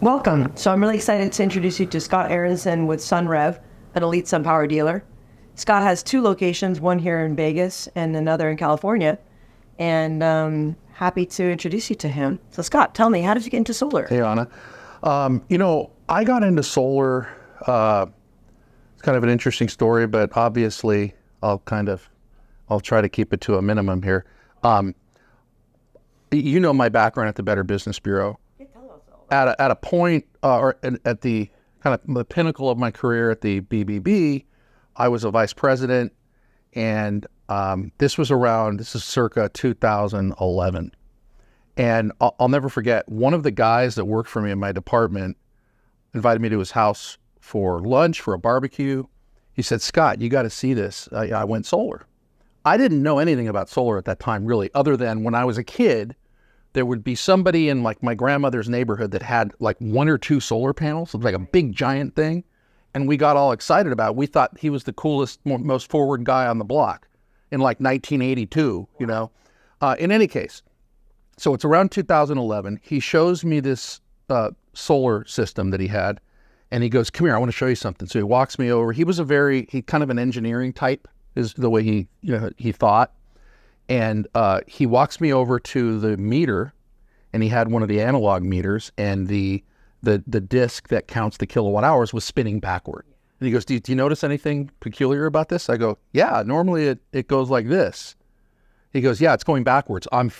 Welcome. So I'm really excited to introduce you to Scott Aronson with SunRev, an elite SunPower dealer. Scott has two locations, one here in Vegas and another in California. And happy to introduce you to him. So Scott, tell me, how did you get into solar? Hey, Anna. I got into solar. It's kind of an interesting story, but obviously I'll try to keep it to a minimum here. My background at the Better Business Bureau. At a point, or at the kind of the pinnacle of my career at the BBB, I was a vice president, and this is circa 2011. And I'll never forget, one of the guys that worked for me in my department invited me to his house for lunch, for a barbecue. He said, "Scott, you got to see this." I went solar. I didn't know anything about solar at that time, really, other than when I was a kid, there would be somebody in like my grandmother's neighborhood that had like one or two solar panels. It was like a big giant thing. And we got all excited about it. We thought he was the coolest, most forward guy on the block in like 1982, In any case, so it's around 2011. He shows me this solar system that he had. And he goes, "Come here, I want to show you something." So he walks me over. He kind of an engineering type is the way he thought. And he walks me over to the meter, and he had one of the analog meters, and the disc that counts the kilowatt hours was spinning backward. And he goes, do you notice anything peculiar about this? I go, "Yeah, normally it goes like this." He goes, "Yeah, it's going backwards. I'm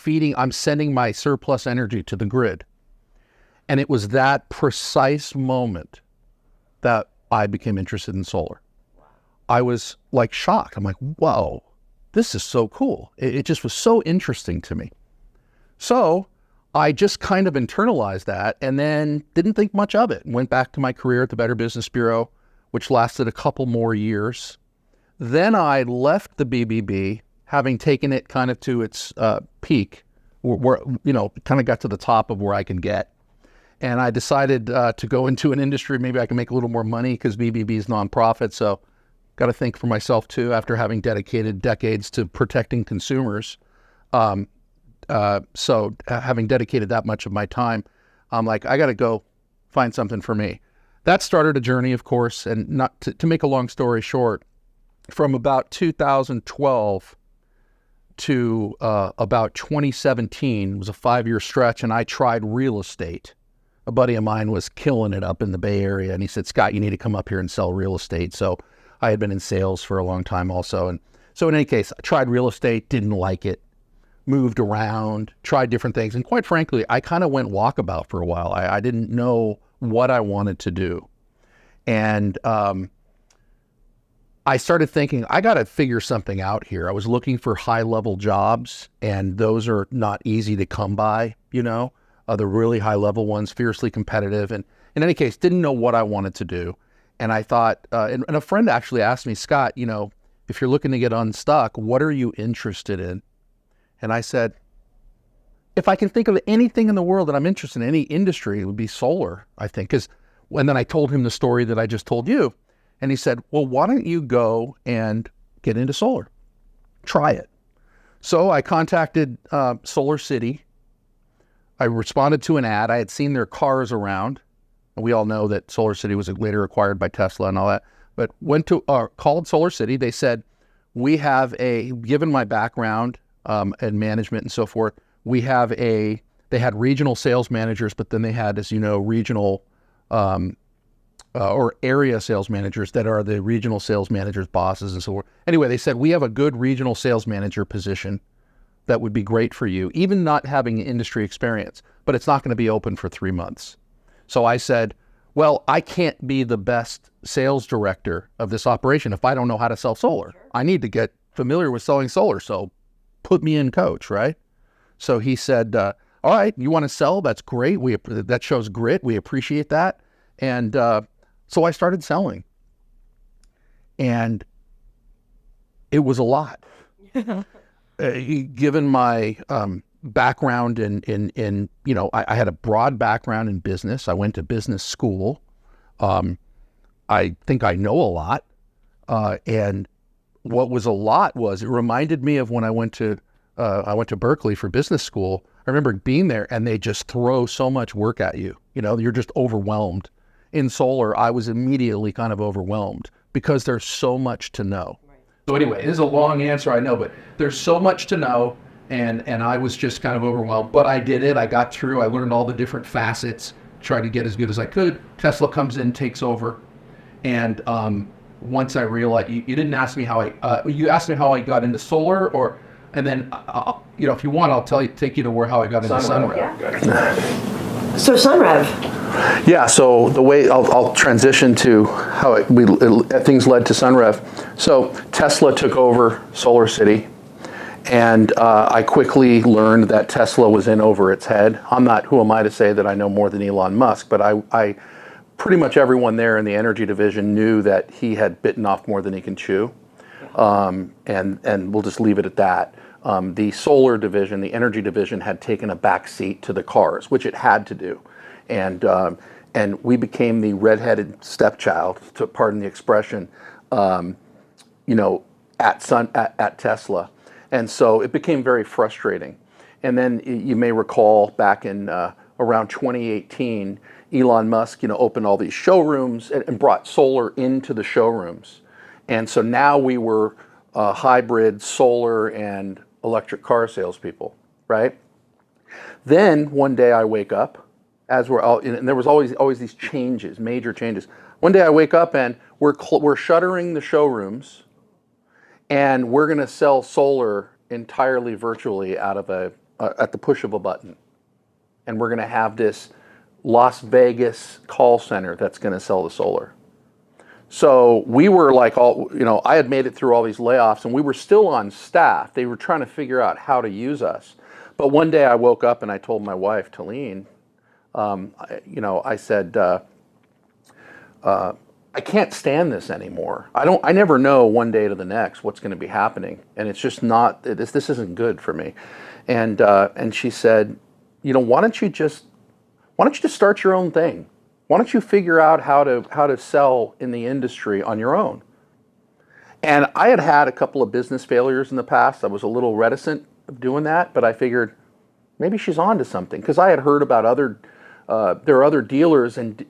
sending my surplus energy to the grid." And it was that precise moment that I became interested in solar. I was like shocked. I'm like, whoa. This is so cool. It just was so interesting to me. So I just kind of internalized that and then didn't think much of it. Went back to my career at the Better Business Bureau, which lasted a couple more years. Then I left the BBB, having taken it kind of to its peak, where kind of got to the top of where I can get. And I decided to go into an industry, maybe I can make a little more money because BBB is nonprofit. So got to think for myself too, after having dedicated decades to protecting consumers. So having dedicated that much of my time, I'm like, I got to go find something for me. That started a journey, of course, and not to make a long story short, from about 2012 to about 2017 was a 5-year stretch, and I tried real estate. A buddy of mine was killing it up in the Bay Area, and he said, "Scott, you need to come up here and sell real estate." So I had been in sales for a long time also. And so in any case, I tried real estate, didn't like it, moved around, tried different things. And quite frankly, I kind of went walkabout for a while. I didn't know what I wanted to do. And I started thinking, I got to figure something out here. I was looking for high-level jobs, and those are not easy to come by, the really high-level ones, fiercely competitive. And in any case, didn't know what I wanted to do. And I thought, and a friend actually asked me, "Scott, if you're looking to get unstuck, what are you interested in?" And I said, if I can think of anything in the world that I'm interested in, any industry, it would be solar, I think. And then I told him the story that I just told you. And he said, "Well, why don't you go and get into solar? Try it." So I contacted Solar City. I responded to an ad. I had seen their cars around. We all know that Solar City was later acquired by Tesla and all that, but called Solar City. They said, given my background in management and so forth, they had regional sales managers, but then they had, as you know, regional or area sales managers that are the regional sales managers' bosses and so forth. Anyway, they said, "We have a good regional sales manager position that would be great for you, even not having industry experience, but it's not going to be open for 3 months." So I said, well, I can't be the best sales director of this operation if I don't know how to sell solar. Sure. I need to get familiar with selling solar, so put me in, coach, right? So he said, "All right, you want to sell? That's great. That shows grit. We appreciate that." And so I started selling. And it was a lot. Given my background I had a broad background in business. I went to business school. I think I know a lot. And what was a lot was it reminded me of when I went to Berkeley for business school. I remember being there and they just throw so much work at you. you're just overwhelmed. In solar, I was immediately kind of overwhelmed because there's so much to know. Right. So anyway, this is a long answer, I know, but there's so much to know, and I was just kind of overwhelmed. But I did it. I got through. I learned all the different facets, tried to get as good as I could. Tesla comes in, takes over, and once I realized, you didn't ask me how you asked me how I got into solar, and then if you want, I'll take you to how I got into Sunrev. Yeah. So Sunrev. Yeah, so the way I'll transition to how things led to Sunrev. So Tesla took over Solar City, and I quickly learned that Tesla was in over its head. Who am I to say that I know more than Elon Musk, but I pretty much everyone there in the energy division knew that he had bitten off more than he can chew, and we'll just leave it at that. The solar division, the energy division, had taken a back seat to the cars, which it had to do. And we became the redheaded stepchild, to pardon the expression, at Tesla, and so it became very frustrating. And then you may recall back in around 2018, Elon Musk, opened all these showrooms and brought solar into the showrooms, and so now we were hybrid solar and electric car salespeople, right? Then one day I wake up. And there was always these changes, major changes. One day I wake up and we're shuttering the showrooms, and we're going to sell solar entirely virtually at the push of a button, and we're going to have this Las Vegas call center that's going to sell the solar. So we were like I had made it through all these layoffs, and we were still on staff. They were trying to figure out how to use us. But one day I woke up and I told my wife, Talene, I said, I can't stand this anymore. I never know one day to the next what's going to be happening, and it's just not. This isn't good for me. And she said, why don't you just start your own thing? Why don't you figure out how to sell in the industry on your own? And I had a couple of business failures in the past. I was a little reticent of doing that, but I figured maybe she's on to something, because I had heard about there are other dealers and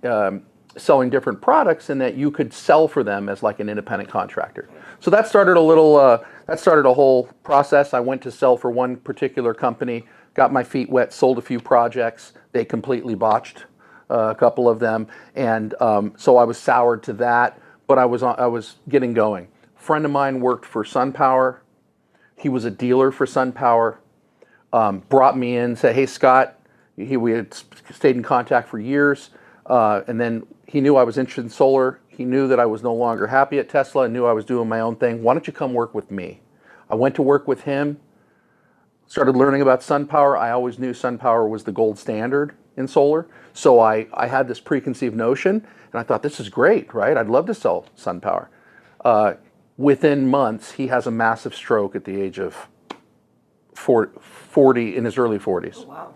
selling different products, and that you could sell for them as like an independent contractor. So that started a whole process. I went to sell for one particular company, got my feet wet, sold a few projects. They completely botched a couple of them, and so I was soured to that. But I was getting going. A friend of mine worked for SunPower. He was a dealer for SunPower. Brought me in, said, "Hey, Scott." We had stayed in contact for years, and then he knew I was interested in solar. He knew that I was no longer happy at Tesla and knew I was doing my own thing. Why don't you come work with me? I went to work with him, started learning about SunPower. I always knew SunPower was the gold standard in solar, so I had this preconceived notion, and I thought, this is great, right? I'd love to sell SunPower. Within months, he has a massive stroke at the age of 40, in his early 40s. Oh, wow.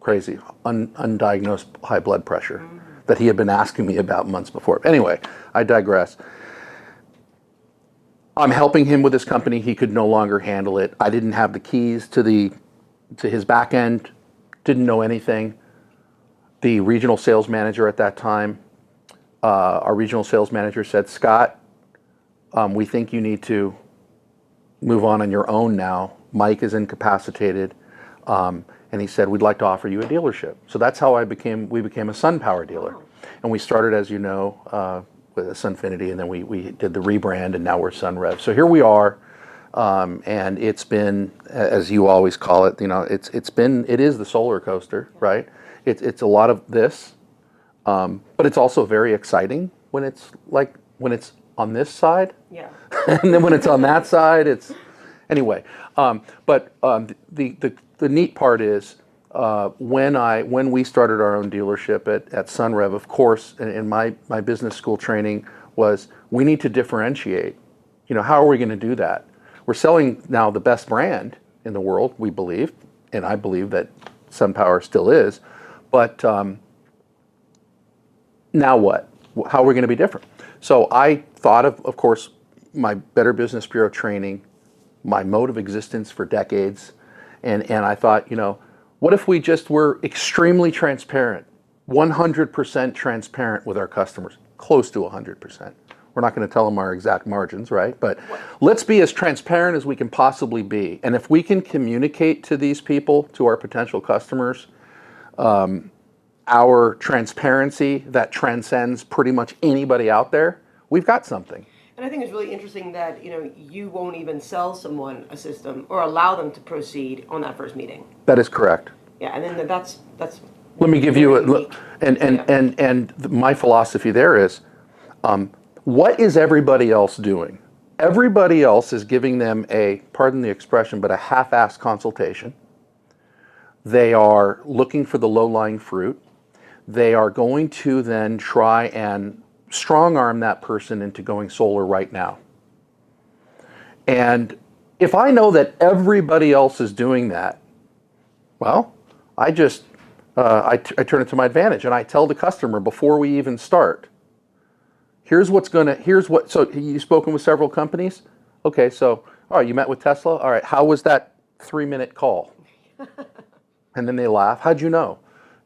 Crazy, undiagnosed high blood pressure that he had been asking me about months before. Anyway, I digress. I'm helping him with his company. He could no longer handle it. I didn't have the keys to his back end, didn't know anything. The regional sales manager at that time, our regional sales manager said, "Scott, we think you need to move on your own now. Mike is incapacitated." And he said, "We'd like to offer you a dealership." So that's how we became a SunPower dealer. And we started, as you know, with Sunfinity, and then we did the rebrand, and now we're Sunrev. So here we are, and it's been, as you always call it, it is the solar coaster, right? It's a lot of this, but it's also very exciting when it's on this side. Yeah. And then when it's on that side, it's anyway. The neat part is when we started our own dealership at Sunrev, of course, in my business school training was, we need to differentiate. How are we going to do that? We're selling now the best brand in the world, we believe, and I believe that SunPower still is. But now what? How are we going to be different? So I thought of course, my Better Business Bureau training, my mode of existence for decades. And I thought, what if we just were extremely transparent? 100% transparent with our customers, close to 100%. We're not going to tell them our exact margins, right? But let's be as transparent as we can possibly be. And if we can communicate to these people, to our potential customers, our transparency that transcends pretty much anybody out there, we've got something. And I think it's really interesting that you won't even sell someone a system or allow them to proceed on that first meeting. That is correct. Yeah, and then that's. Let me give you unique. and my philosophy there is, what is everybody else doing? Everybody else is giving them a, pardon the expression, but a half-assed consultation. They are looking for the low-lying fruit. They are going to then try and strong-arm that person into going solar right now. And if I know that everybody else is doing that, well, I just I turn it to my advantage, and I tell the customer before we even start, so you've spoken with several companies? Okay, so, all right, you met with Tesla? All right, how was that 3-minute call? And then they laugh. How'd you know?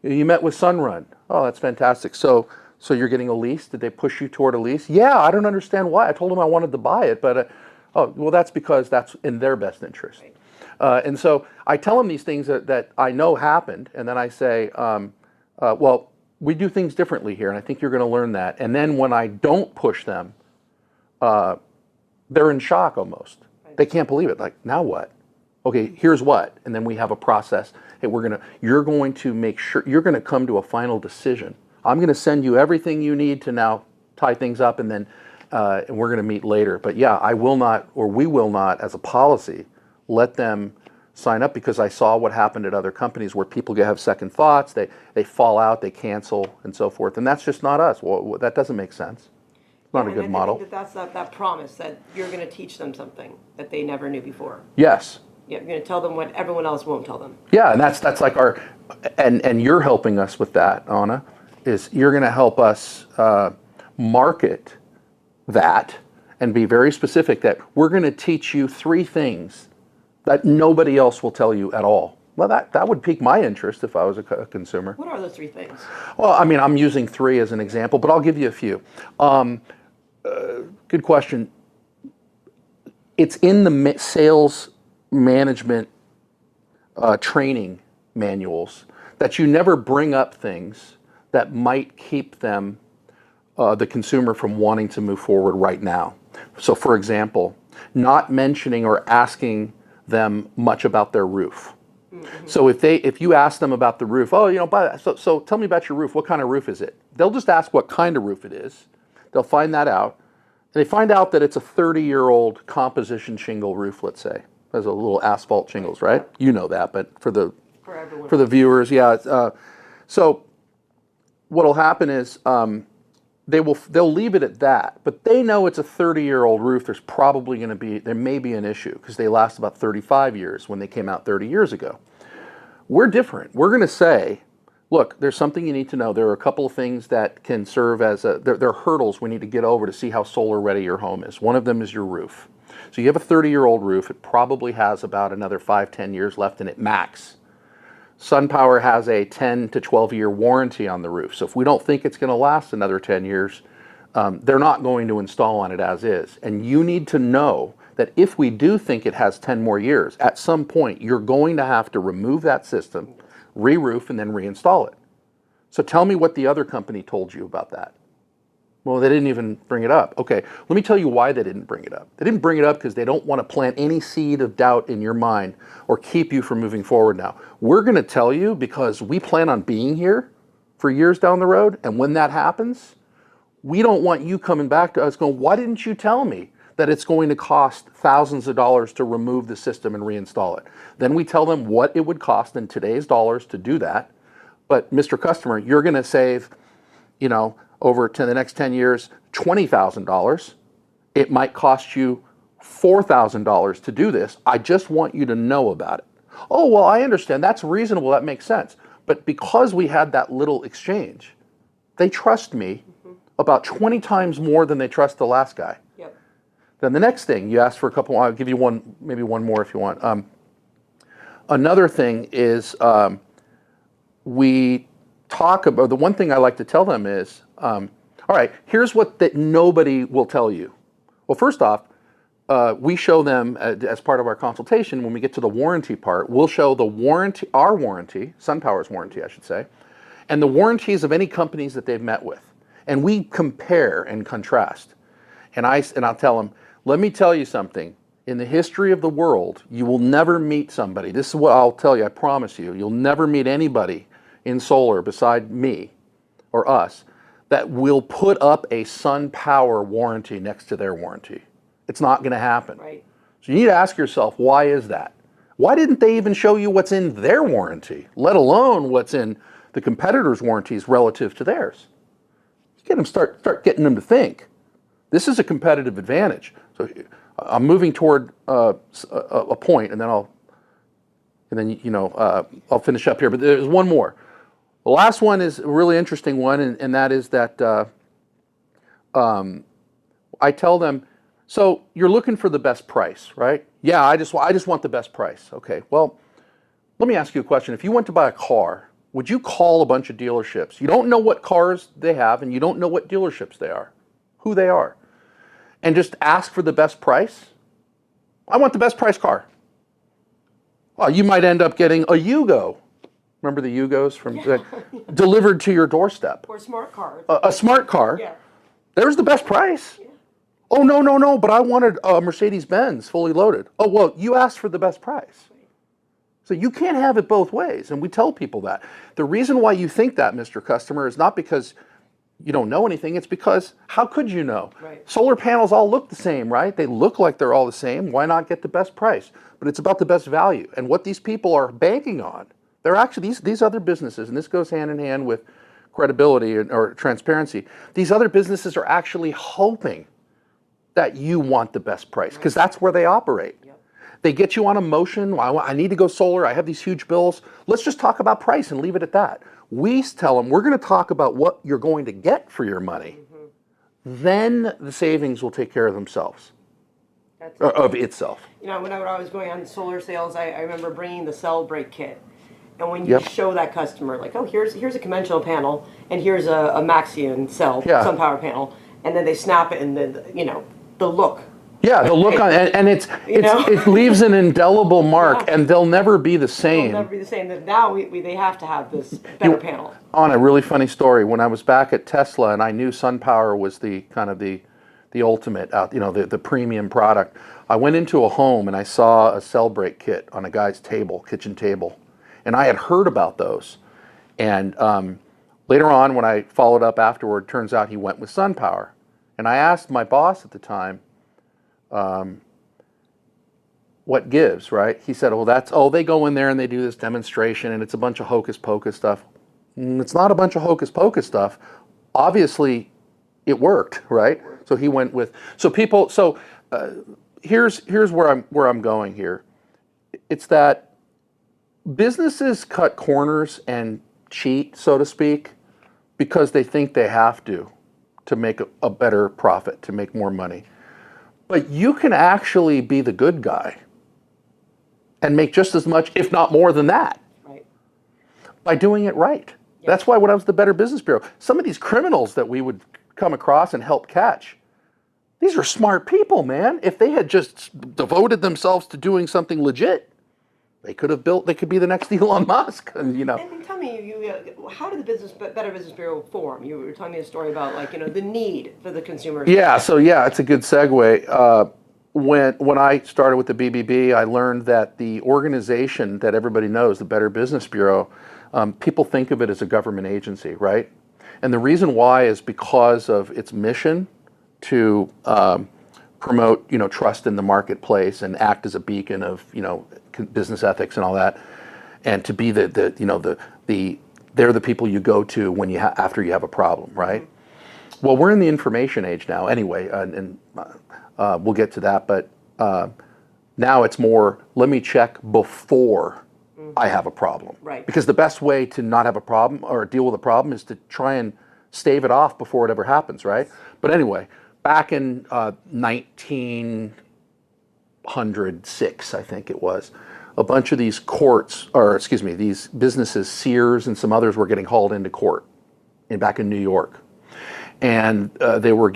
You met with Sunrun. Oh, that's fantastic. So you're getting a lease? Did they push you toward a lease? Yeah, I don't understand why. I told them I wanted to buy it, but, oh, well, that's because that's in their best interest. Right. And so I tell them these things that I know happened, and then I say, well, we do things differently here, and I think you're going to learn that. And then when I don't push them, they're in shock almost. Right. They can't believe it. Like, now what? Okay, here's what. And then we have a process. Hey, you're going to make sure, you're going to come to a final decision. I'm going to send you everything you need to now tie things up, and then and we're going to meet later. But yeah, I will not, or we will not, as a policy, let them sign up, because I saw what happened at other companies where people have second thoughts, they fall out, they cancel, and so forth. And that's just not us. Well, that doesn't make sense. It's not a good model. I think that's that promise that you're going to teach them something that they never knew before. Yes. Yeah, you're going to tell them what everyone else won't tell them. Yeah, and that's like our, and you're helping us with that, Anna, is you're going to help us market that and be very specific that we're going to teach you 3 things that nobody else will tell you at all. Well, that would pique my interest if I was a consumer. What are those 3 things? Well, I mean, I'm using 3 as an example, but I'll give you a few. Good question. It's in the sales management training manuals that you never bring up things that might keep them, the consumer, from wanting to move forward right now. So, for example, not mentioning or asking them much about their roof. Mm-hmm. So if you ask them about the roof, so tell me about your roof. What kind of roof is it? They'll just ask what kind of roof it is. They'll find that out. They find out that it's a 30-year-old composition shingle roof, let's say. There's a little asphalt shingles, right? You know that, but for the viewers, yeah. So what'll happen is they'll leave it at that, but they know it's a 30-year-old roof. There may be an issue because they last about 35 years when they came out 30 years ago. We're different. We're going to say, look, there's something you need to know. There are a couple of things that can serve as there are hurdles we need to get over to see how solar ready your home is. One of them is your roof. So you have a 30-year-old roof. It probably has about another 5-10 years left in it max. SunPower has a 10 to 12-year warranty on the roof. So if we don't think it's going to last another 10 years, they're not going to install on it as is. And you need to know that if we do think it has 10 more years, at some point you're going to have to remove that system, re-roof, and then reinstall it. So tell me what the other company told you about that. Well, they didn't even bring it up. Okay, let me tell you why they didn't bring it up. They didn't bring it up because they don't want to plant any seed of doubt in your mind or keep you from moving forward now. We're going to tell you because we plan on being here for years down the road, and when that happens, we don't want you coming back to us going, why didn't you tell me that it's going to cost thousands of dollars to remove the system and reinstall it? Then we tell them what it would cost in today's dollars to do that. But Mr. Customer, you're going to save, over to the next 10 years, $20,000. It might cost you $4,000 to do this. I just want you to know about it. Oh, well, I understand. That's reasonable. That makes sense. But because we had that little exchange, they trust me about 20 times more than they trust the last guy. Yep. Then the next thing, you ask for a couple, I'll give you one, maybe one more if you want. Another thing is we talk about, the one thing I like to tell them is, all right, here's what that nobody will tell you. Well, first off, we show them as part of our consultation, when we get to the warranty part, we'll show the warranty, our warranty, SunPower's warranty, I should say, and the warranties of any companies that they've met with. And we compare and contrast. And I'll tell them, let me tell you something. In the history of the world, you will never meet somebody. This is what I'll tell you, I promise you. You'll never meet anybody in solar beside me or us that will put up a SunPower warranty next to their warranty. It's not going to happen. Right. So you need to ask yourself, why is that? Why didn't they even show you what's in their warranty, let alone what's in the competitors' warranties relative to theirs? Get them start getting them to think. This is a competitive advantage. So I'm moving toward a point, and then I'll finish up here. But there's one more. The last one is a really interesting one, and that is that I tell them, so you're looking for the best price, right? Yeah, I just want the best price. Okay, well, let me ask you a question. If you went to buy a car, would you call a bunch of dealerships? You don't know what cars they have, and you don't know what dealerships they are, who they are, and just ask for the best price? I want the best price car. Well, you might end up getting a Yugo. Remember the Yugos from delivered to your doorstep? Or smart cars. A smart car. Yeah. There's the best price. Yeah. Oh, no, but I wanted a Mercedes-Benz fully loaded. Oh, well, you asked for the best price. So you can't have it both ways, and we tell people that. The reason why you think that, Mr. Customer, is not because you don't know anything, it's because how could you know? Right. Solar panels all look the same, right? They look like they're all the same. Why not get the best price? But it's about the best value. And what these people are banking on, they're actually, these other businesses, and this goes hand in hand with credibility or transparency, these other businesses are actually hoping that you want the best price, because that's where they operate. Yep. They get you on emotion. I need to go solar. I have these huge bills. Let's just talk about price and leave it at that. We tell them we're going to talk about what you're going to get for your money. Mm-hmm. Then the savings will take care of themselves, of itself. You know, when I was going on solar sales, I remember bringing the cell break kit. And when you show that customer, like, oh, here's a conventional panel, and here's a Maxion cell, SunPower panel, and then they snap it, and then, the look. Yeah, the look on, and it leaves an indelible mark, and they'll never be the same. They'll never be the same. Now they have to have this better panel. On a really funny story, when I was back at Tesla, and I knew SunPower was the kind of the ultimate, the premium product, I went into a home and I saw a cell break kit on a guy's table, kitchen table, and I had heard about those. And later on, when I followed up afterward, turns out he went with SunPower. And I asked my boss at the time, what gives, right? He said, well, they go in there and they do this demonstration and it's a bunch of hocus pocus stuff. It's not a bunch of hocus pocus stuff. Obviously, it worked, right? So he went with, here's where I'm going here. It's that businesses cut corners and cheat, so to speak, because they think they have to make a better profit, to make more money. But you can actually be the good guy and make just as much, if not more than that, right, by doing it right. Yep. That's why when I was the Better Business Bureau, some of these criminals that we would come across and help catch, these are smart people, man. If they had just devoted themselves to doing something legit, they could be the next Elon Musk. And tell me, how did the Better Business Bureau form? You were telling me a story about the need for the consumers. Yeah, it's a good segue. When I started with the BBB, I learned that the organization that everybody knows, the Better Business Bureau, people think of it as a government agency, right? And the reason why is because of its mission to promote, trust in the marketplace and act as a beacon of, business ethics and all that, and to be they're the people you go to when after you have a problem, right? Mm-hmm. Well, we're in the information age now, anyway, and we'll get to that. But now it's more, let me check before I have a problem, right? Because the best way to not have a problem or deal with a problem is to try and stave it off before it ever happens, right? But anyway, back in 1906, I think it was, a bunch of these these businesses, Sears and some others, were getting hauled into court back in New York, and they were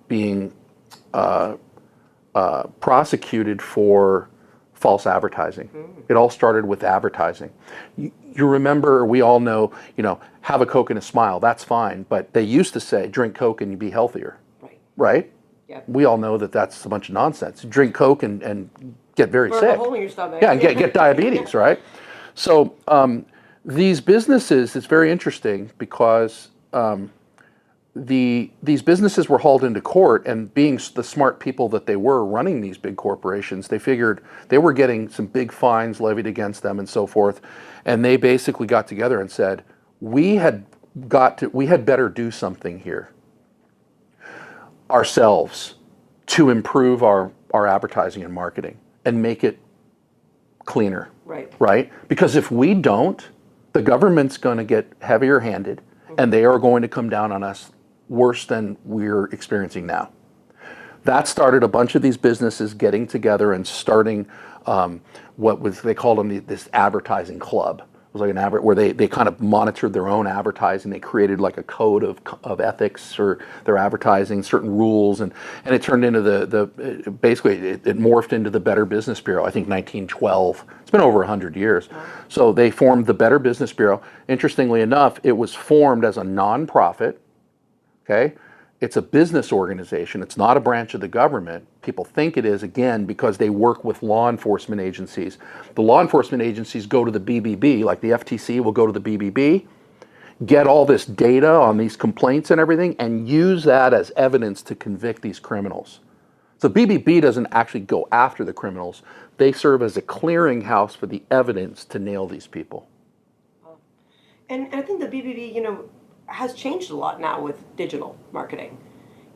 being prosecuted for false advertising. It all started with advertising. You remember, we all know, have a Coke and a smile. That's fine, but they used to say, drink Coke and you be healthier. Right? Yep. We all know that that's a bunch of nonsense. Drink Coke and get very Burn sick. a hole in your stomach. Yeah, and get diabetes, right? So these businesses, it's very interesting because these businesses were hauled into court, and being the smart people that they were running these big corporations, they figured they were getting some big fines levied against them and so forth, and they basically got together and said, we had better do something here ourselves to improve our advertising and marketing and make it cleaner. Right? Because if we don't, the government's going to get heavier handed, and they are going to come down on us worse than we're experiencing now. That started a bunch of these businesses getting together and starting they called them this advertising club. It was like where they kind of monitored their own advertising. They created like a code of ethics for their advertising, certain rules, and it turned into basically it morphed into the Better Business Bureau, I think 1912. It's been over 100 years. So they formed the Better Business Bureau. Interestingly enough, it was formed as a nonprofit, okay? It's a business organization. It's not a branch of the government. People think it is, again, because they work with law enforcement agencies. The law enforcement agencies go to the BBB, like the FTC will go to the BBB, get all this data on these complaints and everything, and use that as evidence to convict these criminals. So BBB doesn't actually go after the criminals. They serve as a clearinghouse for the evidence to nail these people. And I think the BBB, has changed a lot now with digital marketing,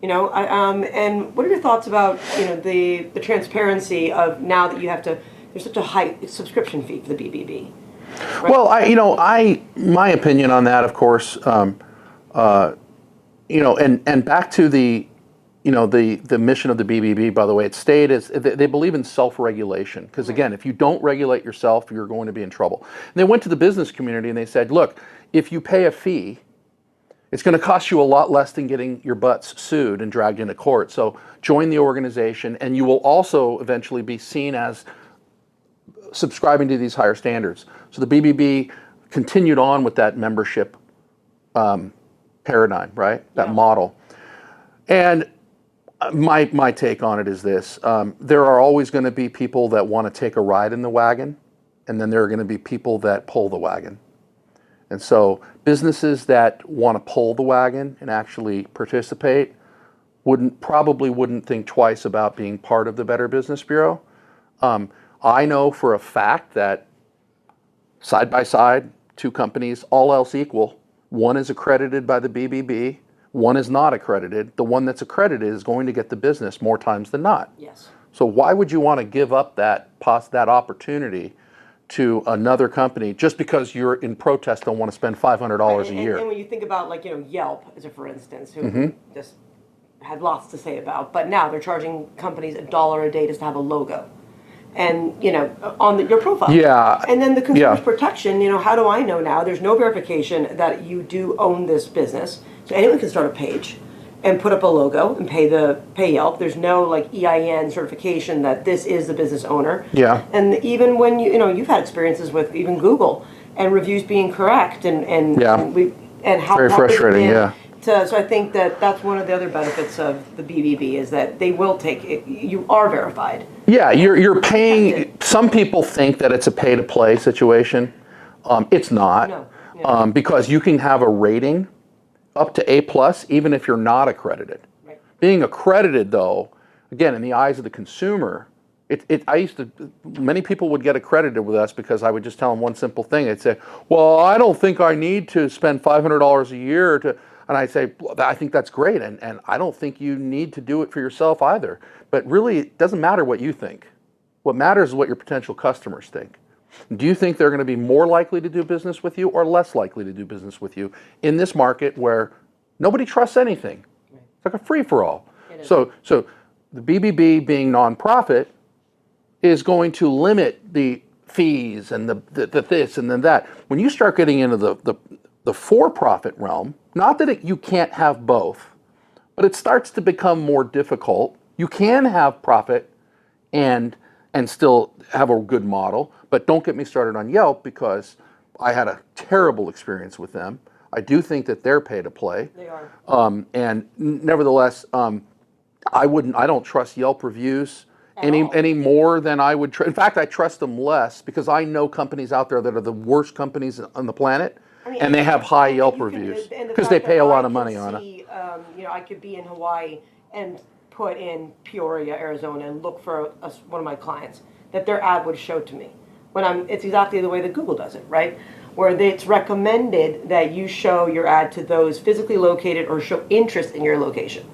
and what are your thoughts about the transparency of now that there's such a high subscription fee for the BBB? Right? Well, my opinion on that, of course, and back to the mission of the BBB, by the way, it stayed as they believe in self-regulation, because again, if you don't regulate yourself, you're going to be in trouble. And they went to the business community and they said, look, if you pay a fee, it's going to cost you a lot less than getting your butts sued and dragged into court. So join the organization, and you will also eventually be seen as subscribing to these higher standards. So the BBB continued on with that membership paradigm, right? That model. And my take on it is this. There are always going to be people that want to take a ride in the wagon, and then there are going to be people that pull the wagon. And so businesses that want to pull the wagon and actually participate probably wouldn't think twice about being part of the Better Business Bureau. I know for a fact that side by side, two companies, all else equal, one is accredited by the BBB, one is not accredited. The one that's accredited is going to get the business more times than not. Yes. So why would you want to give up that opportunity to another company just because you're in protest, don't want to spend $500 a year? And when you think about Yelp, as a for instance, who just had lots to say about, but now they're charging companies $1 a day just to have a logo, and on your profile. Yeah. And then the consumer's protection. How do I know now? There's no verification that you do own this business, so anyone can start a page and put up a logo and pay Yelp. There's no EIN certification that this is the business owner. Yeah. And even when you've had experiences with even Google and reviews being correct and how very frustrating. Yeah. So I think that's one of the other benefits of the BBB is that they will take it. You are verified. Yeah, you're paying. Some people think that it's a pay to play situation. It's not. No. Because you can have a rating up to A+, even if you're not accredited. Right. Being accredited, though, again, in the eyes of the consumer, many people would get accredited with us because I would just tell them one simple thing. They'd say, well, I don't think I need to spend $500 a year and I say, I think that's great, and I don't think you need to do it for yourself either. But really, it doesn't matter what you think. What matters is what your potential customers think. Do you think they're going to be more likely to do business with you or less likely to do business with you in this market where nobody trusts anything? It's like a free-for-all. So the BBB being nonprofit, is going to limit the fees and the this and then that. When you start getting into the for-profit realm, not that you can't have both, but it starts to become more difficult. You can have profit and still have a good model, but don't get me started on Yelp, because I had a terrible experience with them. I do think that they're pay to play. They are. And nevertheless, I don't trust Yelp reviews any more than I would. In fact, I trust them less, because I know companies out there that are the worst companies on the planet, and they have high Yelp reviews because they pay a lot of money on it. I could be in Hawaii and put in Peoria, Arizona, and look for one of my clients, that their ad would show to me. It's exactly the way that Google does it, right? Where it's recommended that you show your ad to those physically located or show interest in your location.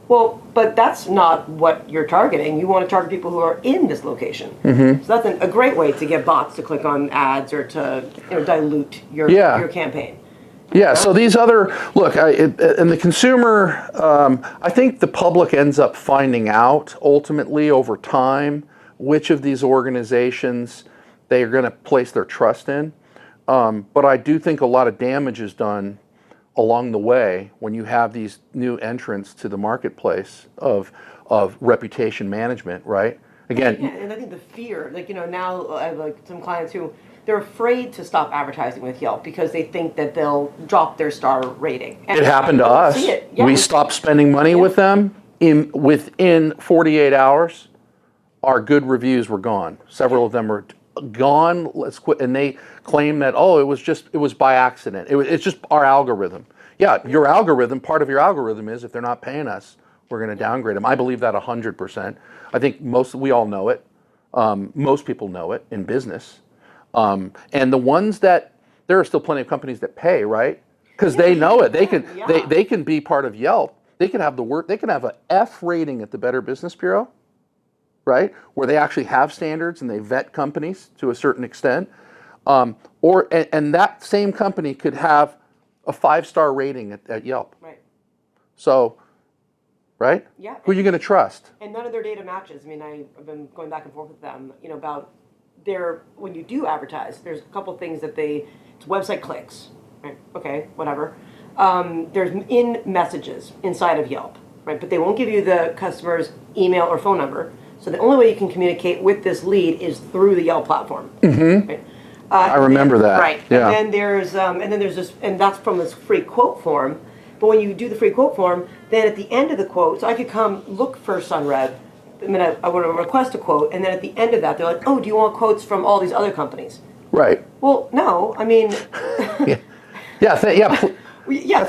Well, but that's not what you're targeting. You want to target people who are in this location. Mm-hmm. So that's a great way to get bots to click on ads or to dilute your campaign. Yeah, so these other, look, and the consumer, I think the public ends up finding out ultimately over time which of these organizations they are going to place their trust in. But I do think a lot of damage is done along the way when you have these new entrants to the marketplace of reputation management, right? Again, yeah, and I think the fear, now I have some clients who they're afraid to stop advertising with Yelp because they think that they'll drop their star rating. And it happened to us. Yeah, we stopped spending money with them. Within 48 hours, our good reviews were gone. Several of them were gone. Let's quit. And they claim that, it was by accident. It's just our algorithm. Yeah, your algorithm, part of your algorithm is if they're not paying us, we're going to downgrade them. I believe that 100%. I think we all know it. Most people know it in business. And the ones that, there are still plenty of companies that pay, right? Because they know it. They can be part of Yelp. They can have they can have an F rating at the Better Business Bureau, right? Where they actually have standards and they vet companies to a certain extent. And that same company could have a 5-star rating at Yelp. Right. So, right? Yeah. Who are you going to trust? And none of their data matches. I mean, I've been going back and forth with them, about when you do advertise, there's a couple things that it's website clicks, right? Okay, whatever. There's in messages inside of Yelp, right? But they won't give you the customer's email or phone number. So the only way you can communicate with this lead is through the Yelp platform. Mm-hmm. Right? I remember that. Right. Yeah. And then there's this, and that's from this free quote form. But when you do the free quote form, then at the end of the quote, so I could come look for SunRev. I mean, I want to request a quote, and then at the end of that, they're like, "Oh, do you want quotes from all these other companies?" Right. Well, no. I mean, yeah. That's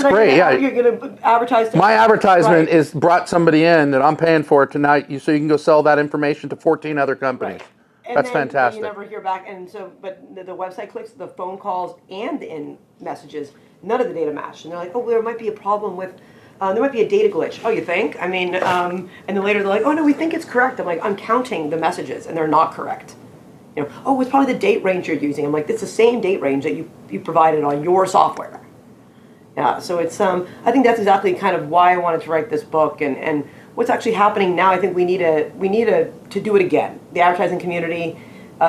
great. You're going to advertise. My advertisement is brought somebody in that I'm paying for tonight, so you can go sell that information to 14 other companies. Right. That's fantastic. You never hear back, and so, but the website clicks, the phone calls, and the in messages, none of the data match, and they're like, "Oh, there might be a problem with." There might be a data glitch. Oh, you think? I mean, and then later they're like, "Oh no, we think it's correct." I'm like, "I'm counting the messages, and they're not correct." "Oh, it's probably the date range you're using." I'm like, "It's the same date range that you provided on your software." Yeah, so it's I think that's exactly kind of why I wanted to write this book, and what's actually happening now. I think we need to do it again. The advertising community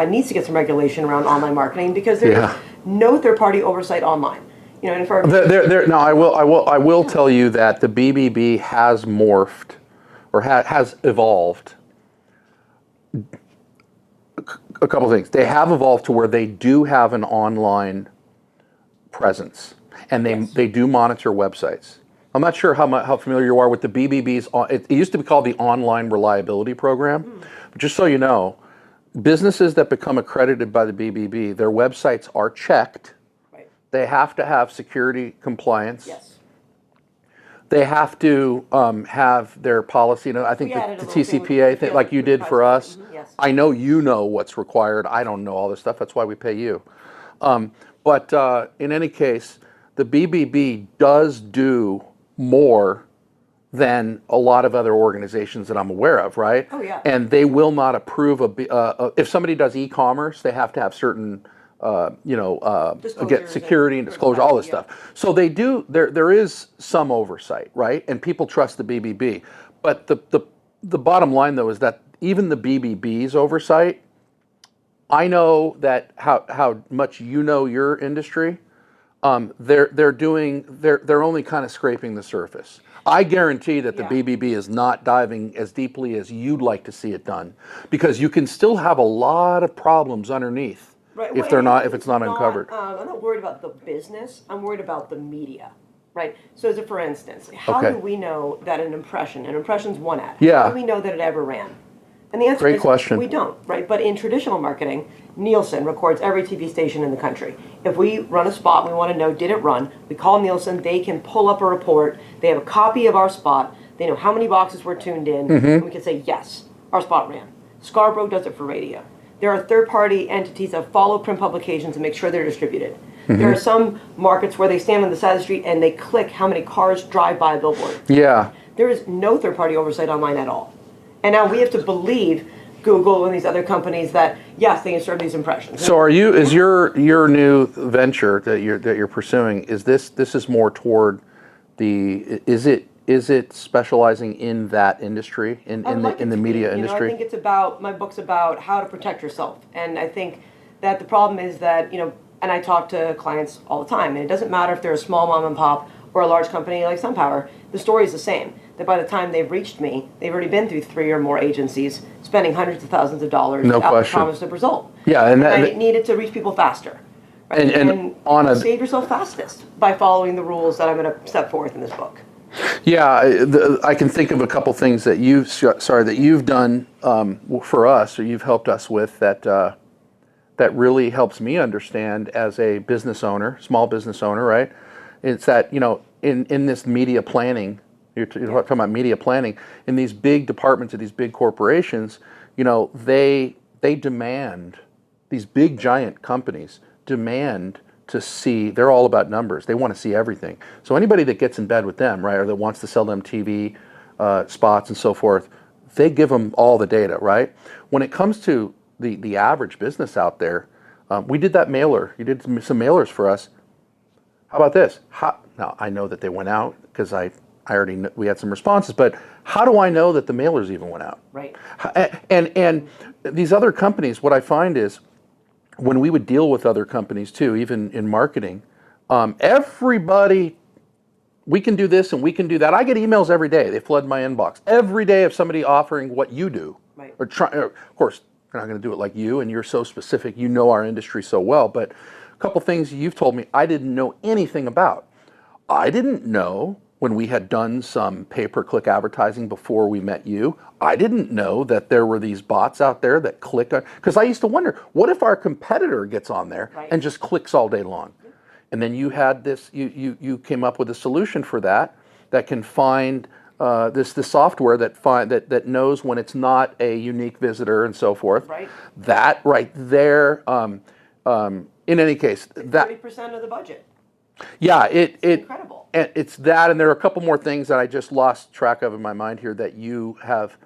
needs to get some regulation around online marketing because there's no third-party oversight online. And for no, I will tell you that the BBB has morphed, or has evolved. A couple things. They have evolved to where they do have an online presence, and they do monitor websites. I'm not sure how familiar you are with the BBB's. It used to be called the Online Reliability Program, but just so you know, businesses that become accredited by the BBB, their websites are checked. They have to have security compliance. Yes. They have to have their policy. I think the TCPA thing, like you did for us. Mm-hmm. Yes. I know you know what's required. I don't know all this stuff. That's why we pay you. But in any case, the BBB does do more than a lot of other organizations that I'm aware of, right? Oh yeah. And they will not approve if somebody does e-commerce, they have to have certain. Get security and disclosure, all this stuff. So they do. There is some oversight, right? And people trust the BBB. But the bottom line, though, is that even the BBB's oversight, I know that how much you know your industry. They're only kind of scraping the surface. I guarantee that the BBB is not diving as deeply as you'd like to see it done, because you can still have a lot of problems underneath if it's not uncovered. I'm not worried about the business. I'm worried about the media. Right. So, for instance, how do we know that an impression's one ad? Yeah. How do we know that it ever ran? And the answer Great is question. we don't, right? But in traditional marketing, Nielsen records every TV station in the country. If we run a spot, we want to know, did it run? We call Nielsen, they can pull up a report, they have a copy of our spot, they know how many boxes were tuned in, and we can say, yes, our spot ran. Scarborough does it for radio. There are third-party entities that follow print publications and make sure they're distributed. There are some markets where they stand on the side of the street and they click how many cars drive by a billboard. Yeah. There is no third-party oversight online at all. And now we have to believe Google and these other companies that, yes, they can serve these impressions. So is your new venture that you're pursuing, is this is more toward is it specializing in that industry, in the media industry? I think it's about, my book's about how to protect yourself. And I think that the problem is that, and I talk to clients all the time, and it doesn't matter if they're a small mom and pop or a large company like SunPower, the story is the same. That by the time they've reached me, they've already been through 3 or more agencies, spending hundreds of thousands of dollars without the promise of result. Yeah, and I needed to reach people faster. Right? And save yourself fastest by following the rules that I'm going to set forth in this book. Yeah, I can think of a couple things that you've done for us, or you've helped us with, that really helps me understand as a business owner, small business owner, right? It's that, in this media planning, you're talking about media planning, in these big departments of these big corporations, they demand, these big giant companies demand to see, they're all about numbers. They want to see everything. So anybody that gets in bed with them, right, or that wants to sell them TV spots and so forth, they give them all the data, right? When it comes to the average business out there, we did that mailer. You did some mailers for us. How about this? Now, I know that they went out because I already we had some responses, but how do I know that the mailers even went out? Right. And these other companies, what I find is, when we would deal with other companies too, even in marketing, everybody, we can do this and we can do that. I get emails every day. They flood my inbox every day of somebody offering what you do. Right. Of course, they're not going to do it like you, and you're so specific. You know our industry so well. But a couple things you've told me I didn't know anything about. I didn't know, when we had done some pay-per-click advertising before we met you, I didn't know that there were these bots out there that click on, because I used to wonder, what if our competitor gets on there and just clicks all day long? And then you had this, you came up with a solution for that can find this software that knows when it's not a unique visitor and so forth. Right. That right there, in any case, that 30% of the budget. Yeah, it's incredible. And it's that, and there are a couple more things that I just lost track of in my mind here that you have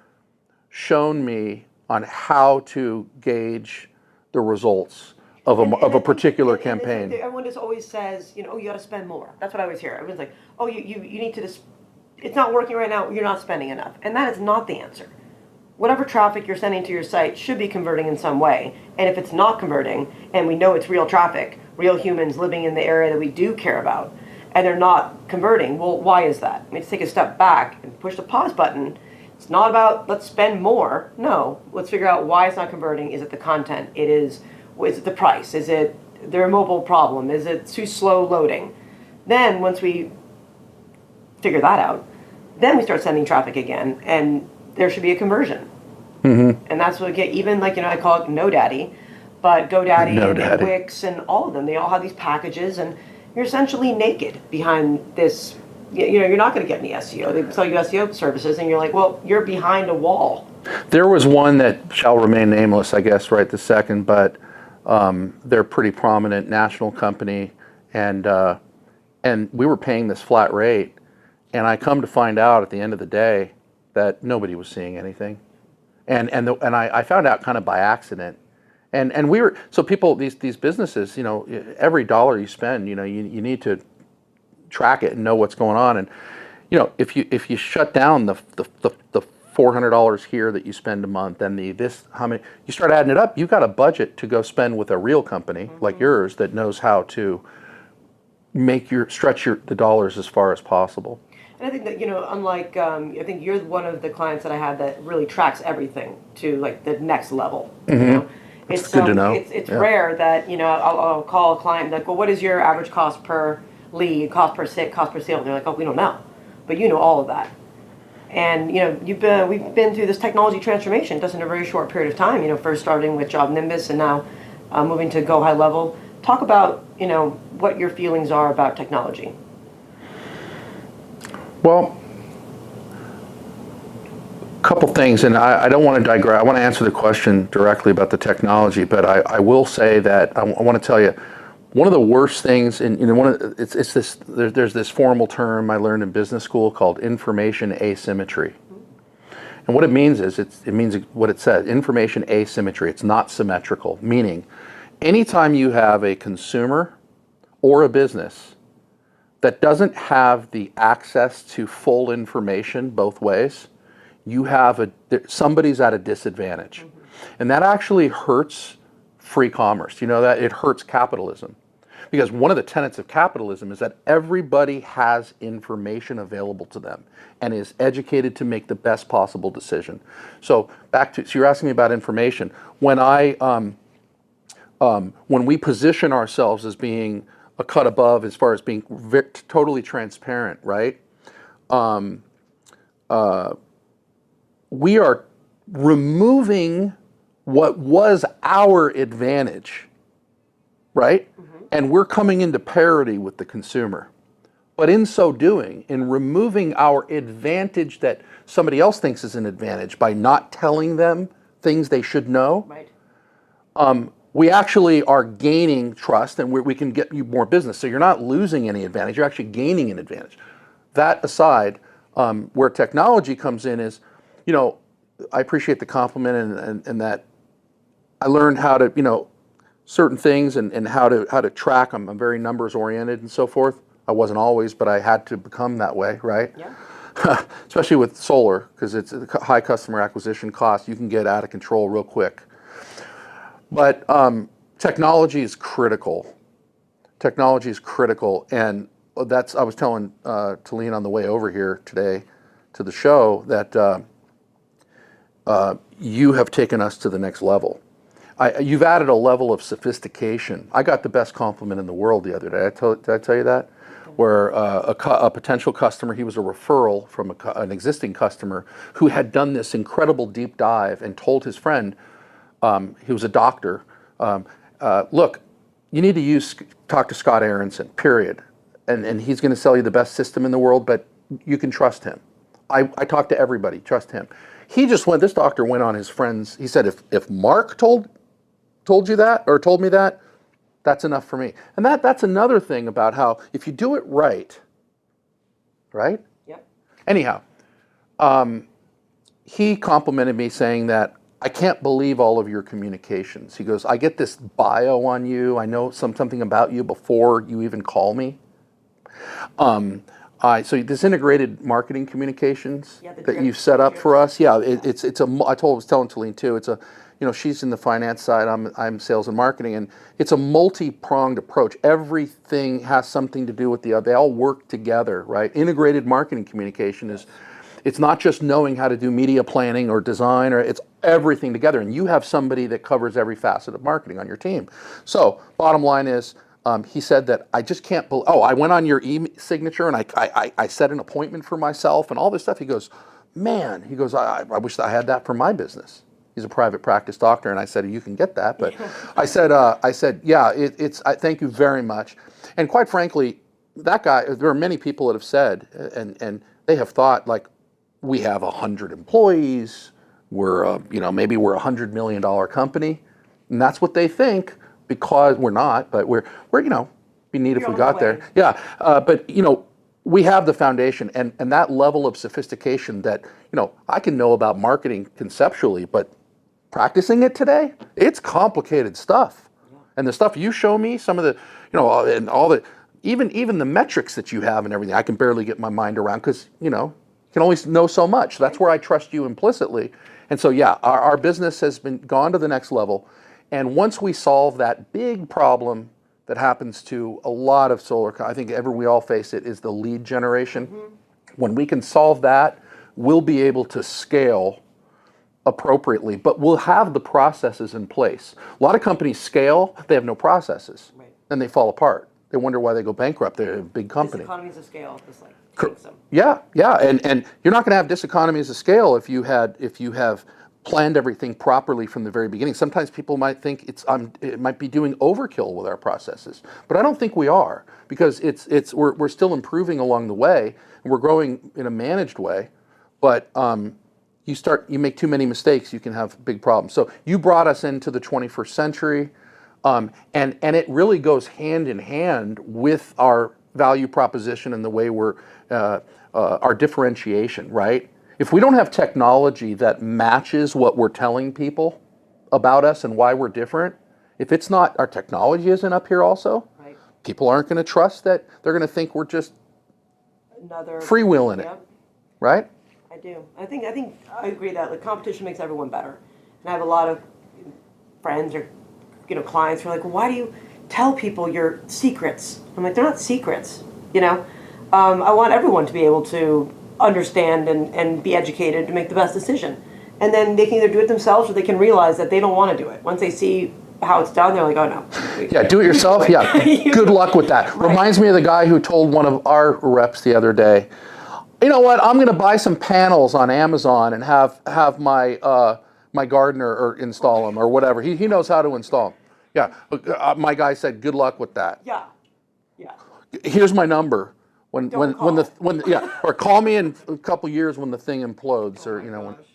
shown me on how to gauge the results of a particular campaign. Everyone just always says, you got to spend more. That's what I always hear. Everyone's like, oh, you need to it's not working right now, you're not spending enough. And that is not the answer. Whatever traffic you're sending to your site should be converting in some way. And if it's not converting, and we know it's real traffic, real humans living in the area that we do care about, and they're not converting, well, why is that? Let's take a step back and push the pause button. It's not about let's spend more. No, let's figure out why it's not converting. Is it the content? Is it the price? Is it their mobile problem? Is it too slow loading? Then once we figure that out, then we start sending traffic again, and there should be a conversion. Mm-hmm. And that's what we get, even like, I call it GoDaddy, but GoDaddy and Wix and all of them, they all have these packages, and you're essentially naked behind this. You're not going to get any SEO. They sell you SEO services, and you're like, well, you're behind a wall. There was one that shall remain nameless, I guess, right this second, but they're a pretty prominent national company, and we were paying this flat rate, and I come to find out at the end of the day that nobody was seeing anything, and I found out kind of by accident, and we were, so people, these businesses, every dollar you spend, you need to track it and know what's going on, and if you shut down the $400 here that you spend a month, and how many, you start adding it up, you've got a budget to go spend with a real company like yours that knows how to stretch the dollars as far as possible. And I think that, unlike, I think you're one of the clients that I have that really tracks everything to like the next level. It's good to know. It's rare that, I'll call a client and like, well, what is your average cost per lead, cost per sale? And they're like, oh, we don't know. But you know all of that. And, we've been through this technology transformation just in a very short period of time, first starting with Job Nimbus and now moving to Go High Level. Talk about, what your feelings are about technology. Well, a couple things, and I don't want to digress. I want to answer the question directly about the technology, but I will say that I want to tell you, one of the worst things, and there's this formal term I learned in business school called information asymmetry. And what it means is, it means what it says, information asymmetry. It's not symmetrical, meaning anytime you have a consumer or a business that doesn't have the access to full information both ways, somebody's at a disadvantage. And that actually hurts free commerce. You know that? It hurts capitalism. Because one of the tenets of capitalism is that everybody has information available to them and is educated to make the best possible decision. So you're asking me about information. When we position ourselves as being a cut above as far as being totally transparent, right? We are removing what was our advantage, right? And we're coming into parity with the consumer. But in so doing, in removing our advantage that somebody else thinks is an advantage by not telling them things they should know, right. We actually are gaining trust, and we can get you more business. So you're not losing any advantage, you're actually gaining an advantage. That aside, where technology comes in is, I appreciate the compliment and that I learned how to, certain things and how to track them. I'm very numbers oriented and so forth. I wasn't always, but I had to become that way, right? Yeah. Especially with solar, because it's a high customer acquisition cost. You can get out of control real quick. But technology is critical. Technology is critical, and I was telling Talene on the way over here today to the show that you have taken us to the next level. You've added a level of sophistication. I got the best compliment in the world the other day. Did I tell you that? Where a potential customer, he was a referral from an existing customer who had done this incredible deep dive and told his friend, he was a doctor, look, you need to talk to Scott Aronson, period. And he's going to sell you the best system in the world, but you can trust him. I talk to everybody, trust him. This doctor went on his friend's, he said, if Mark told you that, or told me that, that's enough for me. And that's another thing about how, if you do it right? Yep. Anyhow, he complimented me saying that, I can't believe all of your communications. He goes, I get this bio on you. I know something about you before you even call me. So this integrated marketing communications that you've set up for us, I was telling Talene too, it's a, she's in the finance side, I'm sales and marketing, and it's a multi-pronged approach. Everything has something to do with the other. They all work together, right? Integrated marketing communication is, it's not just knowing how to do media planning or design, or it's everything together. And you have somebody that covers every facet of marketing on your team. So bottom line is, he said that I just can't believe, I went on your e-signature and I set an appointment for myself and all this stuff. He goes, man, I wish I had that for my business. He's a private practice doctor, and I said, you can get that. But I said, yeah, thank you very much. And quite frankly, that guy, there are many people that have said, and they have thought, like, we have 100 employees, we're, maybe we're a $100 million company, and that's what they think, because we're not, but we're be neat if we got there. Yeah, but we have the foundation and that level of sophistication that, I can know about marketing conceptually, but practicing it today, it's complicated stuff. Yeah. And the stuff you show me, some of the, and all the, even the metrics that you have and everything, I can barely get my mind around because, can only know so much. That's where I trust you implicitly. And so, yeah, our business has been gone to the next level. And once we solve that big problem that happens to a lot of solar, I think we all face it, is the lead generation. When we can solve that, we'll be able to scale appropriately, but we'll have the processes in place. A lot of companies scale, they have no processes, and they fall apart. They wonder why they go bankrupt. They're a big company. Economies of scale, just like takes them. Yeah, and you're not going to have diseconomies of scale if you have planned everything properly from the very beginning. Sometimes people might think it might be doing overkill with our processes, but I don't think we are, because we're still improving along the way, and we're growing in a managed way. But you make too many mistakes, you can have big problems. So you brought us into the 21st century, and it really goes hand in hand with our value proposition and the way we're our differentiation, right? If we don't have technology that matches what we're telling people about us and why we're different, if it's not, our technology isn't up here also, people aren't going to trust that. They're going to think we're just freewheeling it, right? I do. I think I agree that competition makes everyone better. And I have a lot of friends or clients who are like, well, why do you tell people your secrets? I'm like, they're not secrets. I want everyone to be able to understand and be educated to make the best decision. And then they can either do it themselves, or they can realize that they don't want to do it. Once they see how it's done, they're like, oh no. Yeah, do it yourself. Yeah, good luck with that. Right. Reminds me of the guy who told one of our reps the other day, you know what, I'm going to buy some panels on Amazon and have my my gardener or install them or whatever. He knows how to install them. Yeah, my guy said, good luck with that. Yeah. Here's my number. When or call me in a couple years when the thing implodes,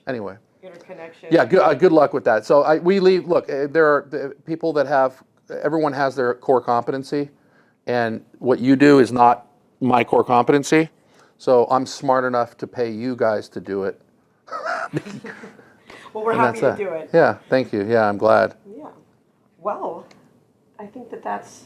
anyway. Interconnection. Yeah, good luck with that. So we leave. Look, there are people that everyone has their core competency, and what you do is not my core competency. So I'm smart enough to pay you guys to do it. Well, we're happy to do it. Yeah, thank you. Yeah, I'm glad. Yeah. Well, I think that's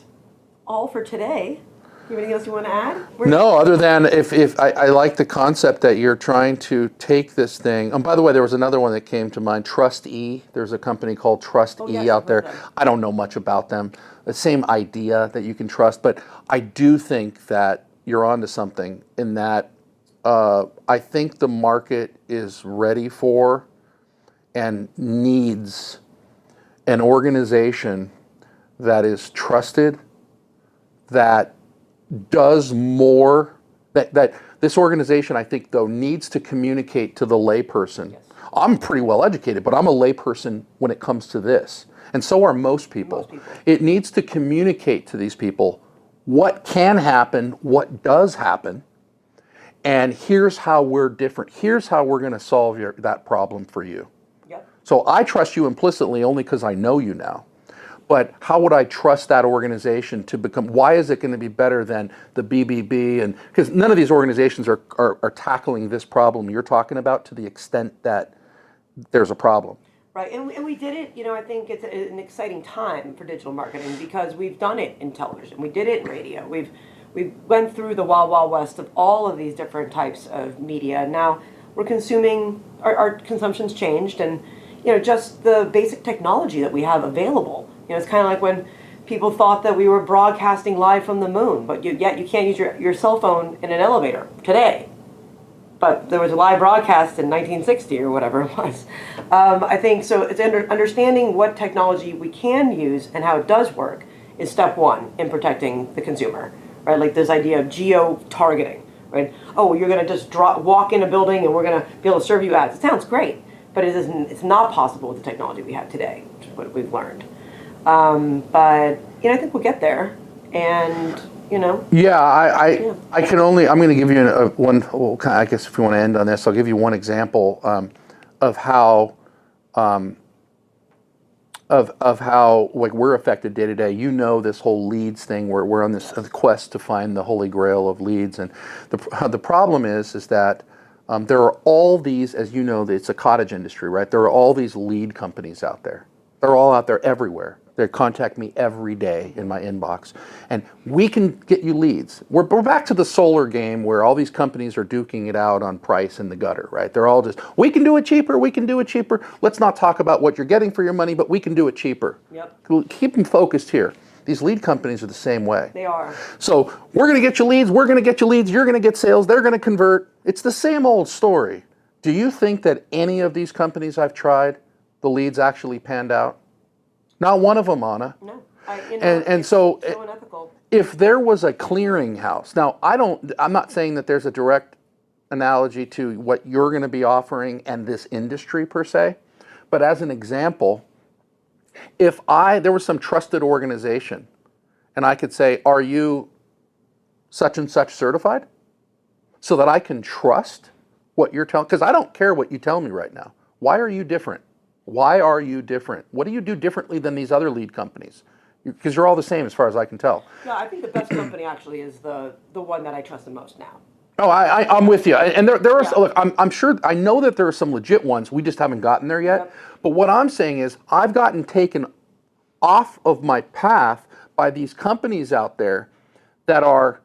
all for today. You have anything else you want to add? No, other than if I like the concept that you're trying to take this thing. And by the way, there was another one that came to mind, Trust E. There's a company called Trust E out there. I don't know much about them. The same idea that you can trust, but I do think that you're onto something in that I think the market is ready for and needs an organization that is trusted, that does more, that this organization, I think, though, needs to communicate to the layperson. Yes. I'm pretty well educated, but I'm a layperson when it comes to this. And so are most people. It needs to communicate to these people what can happen, what does happen, and here's how we're different. Here's how we're going to solve that problem for you. Yep. So I trust you implicitly only because I know you now. But how would I trust that organization to become, why is it going to be better than the BBB? And because none of these organizations are tackling this problem you're talking about to the extent that there's a problem. Right, and we did it, I think it's an exciting time for digital marketing because we've done it in television, we did it in radio, we went through the wild, wild west of all of these different types of media, and now we're consuming, our consumption's changed, and just the basic technology that we have available. It's kind of like when people thought that we were broadcasting live from the moon, but yet you can't use your cell phone in an elevator today. But there was a live broadcast in 1960 or whatever it was. I think so. It's understanding what technology we can use and how it does work is step one in protecting the consumer, right? Like this idea of geo-targeting, right? Oh, you're going to just walk in a building and we're going to be able to serve you ads. It sounds great, but it's not possible with the technology we have today, which is what we've learned. But I think we'll get there, and Yeah, I can only. I'm going to give you one. Well, I guess if you want to end on this, I'll give you one example of how of how like we're affected day to day. This whole leads thing. We're on this quest to find the holy grail of leads, and the problem is that there are all these, as you know, it's a cottage industry, right? There are all these lead companies out there. They're all out there everywhere. They contact me every day in my inbox, and we can get you leads. We're back to the solar game where all these companies are duking it out on price in the gutter, right? They're all just, we can do it cheaper, we can do it cheaper. Let's not talk about what you're getting for your money, but we can do it cheaper. Yep. Keep them focused here. These lead companies are the same way. They are. So we're going to get you leads, we're going to get you leads, you're going to get sales, they're going to convert. It's the same old story. Do you think that any of these companies I've tried, the leads actually panned out? Not one of them, Anna. No. And so unethical. if there was a clearinghouse, now I'm not saying that there's a direct analogy to what you're going to be offering and this industry per se, but as an example, if there was some trusted organization and I could say, are you such and such certified? So that I can trust what you're telling, because I don't care what you tell me right now. Why are you different? Why are you different? What do you do differently than these other lead companies? Because you're all the same as far as I can tell. No, I think the best company actually is the one that I trust the most now. Oh, I'm with you. And there are, look, I'm sure, I know that there are some legit ones. We just haven't gotten there yet. Yep. But what I'm saying is I've gotten taken off of my path by these companies out there that are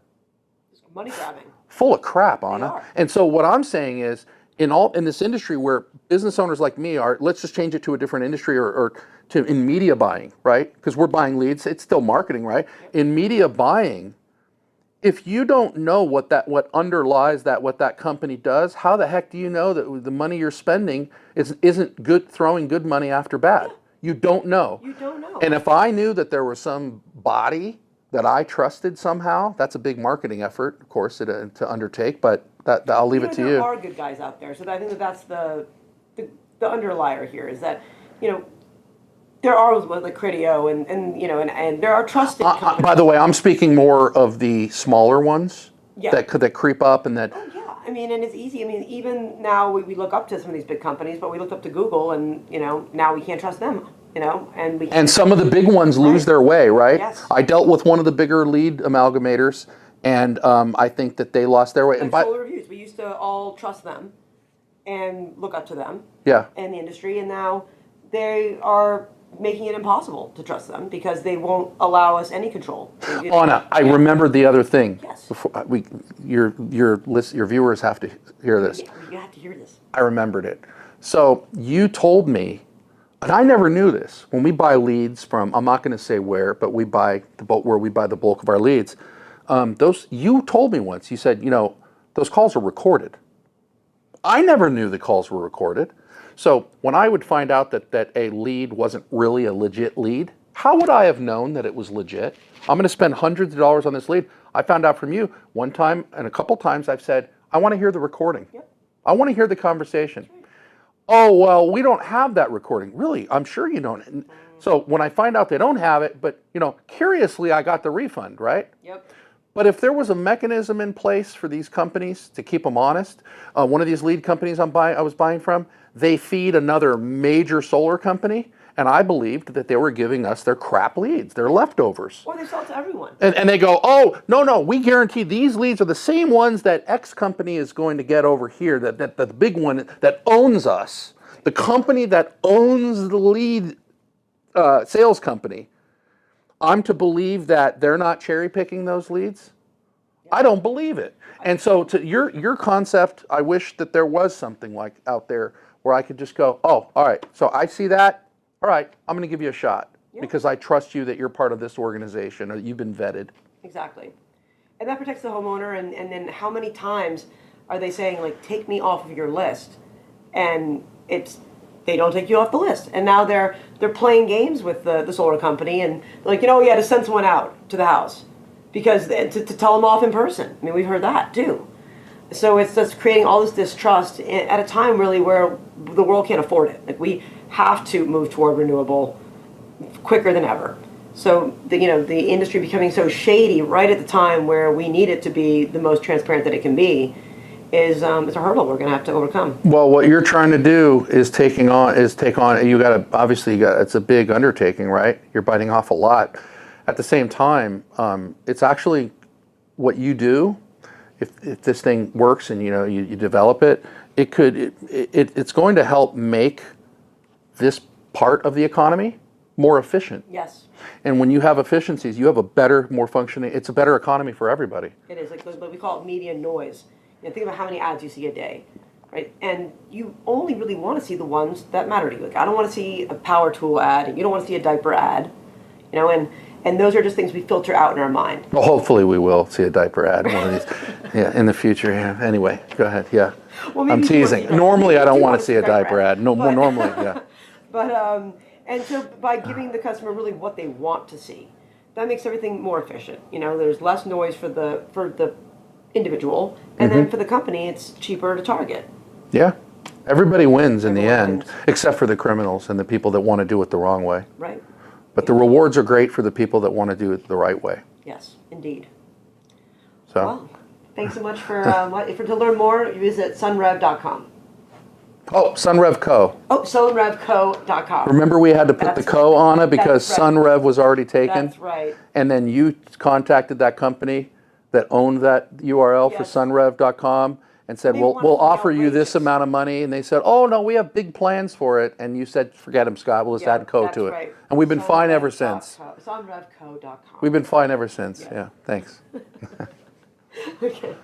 money grabbing, full of crap, They Anna. are. And so what I'm saying is in this industry where business owners like me are, let's just change it to a different industry or to in media buying, right? Because we're buying leads, it's still marketing, right? Yep. In media buying, if you don't know what underlies what that company does, how the heck do you know that the money you're spending isn't good, throwing good money after bad? Yeah. You don't know. You don't know. And if I knew that there was some body that I trusted somehow, that's a big marketing effort, of course, to undertake. But that I'll leave it to you. There are good guys out there, so I think that's the underlier here is that there are like Criteo and there are trusted companies. By the way, I'm speaking more of the smaller ones that creep up and that. Oh yeah, I mean, and it's easy. I mean, even now we look up to some of these big companies, but we looked up to Google, and now we can't trust them. And some of the big ones lose their way, right? Yes. I dealt with one of the bigger lead amalgamators, and I think that they lost their way. Like Solar Reviews, we used to all trust them and look up to them. Yeah. In the industry, and now they are making it impossible to trust them because they won't allow us any control. Anna, I remembered the other thing. Yes. Before your viewers have to hear this. You have to hear this. I remembered it. So you told me, and I never knew this. When we buy leads from, I'm not going to say where, but we buy where we buy the bulk of our leads. You told me once. You said, those calls are recorded. I never knew the calls were recorded. So when I would find out that a lead wasn't really a legit lead, how would I have known that it was legit? I'm going to spend hundreds of dollars on this lead. I found out from you one time and a couple times I've said, I want to hear the recording. Yep. I want to hear the conversation. Oh, well, we don't have that recording. Really? I'm sure you don't. So when I find out they don't have it, but, curiously, I got the refund, right? Yep. But if there was a mechanism in place for these companies to keep them honest, one of these lead companies I was buying from, they feed another major solar company, and I believed that they were giving us their crap leads, their leftovers. Or they sell it to everyone. And they go, oh, no, we guarantee these leads are the same ones that X company is going to get over here, that the big one that owns us, the company that owns the lead sales company. I'm to believe that they're not cherry picking those leads? I don't believe it. And so to your concept, I wish that there was something like out there where I could just go, oh, all right, so I see that. All right, I'm going to give you a shot because I trust you that you're part of this organization or you've been vetted. Exactly. And that protects the homeowner. And then how many times are they saying, like, take me off of your list? And they don't take you off the list. And now they're playing games with the solar company and like, to send someone out to the house because to tell them off in person. I mean, we've heard that too. So it's just creating all this distrust at a time really where the world can't afford it. Like we have to move toward renewable quicker than ever. So the industry becoming so shady right at the time where we need it to be the most transparent that it can be is a hurdle we're going to have to overcome. Well, what you're trying to do is take on. It's a big undertaking, right? You're biting off a lot. At the same time, it's actually what you do. If this thing works and you develop it, it's going to help make this part of the economy more efficient. Yes, And when you have efficiencies, you have a better, more functioning, it's a better economy for everybody. it is. Like what we call it media noise. Think about how many ads you see a day, right? And you only really want to see the ones that matter to you. Like I don't want to see a power tool ad, and you don't want to see a diaper ad, and those are just things we filter out in our mind. Well, hopefully we will see a diaper ad one of these, in the future. Yeah. Anyway, go ahead. Yeah, Well, I'm maybe teasing. Normally, I don't want to see a diaper ad. No, more normally, yeah. But and so by giving the customer really what they want to see, that makes everything more efficient. There's less noise for the individual, and then for the company, it's cheaper to target. Yeah, everybody wins in the Everyone end, wins. except for the criminals and the people that want to do it the wrong way. Right. But the rewards are great for the people that want to do it the right way. Yes, indeed. So, Well, thanks so much for to learn more. You visit sunrev.com. oh, Sunrev Co. Oh, sunrevco.com. Remember we had to put the That's Co on it because that's right. Sunrev was already taken? That's right. And then you contacted that company that owned that URL for Yes. sunrev.com and said, They we'll wanted something offer you this outrageous. amount of money. And they said, oh, no, we have big plans for it. And you said, forget him, Scott. We'll just add Co that's to it. right. And we've been fine ever since. Sunrevco.com. We've been fine ever since. Yeah, thanks. Okay.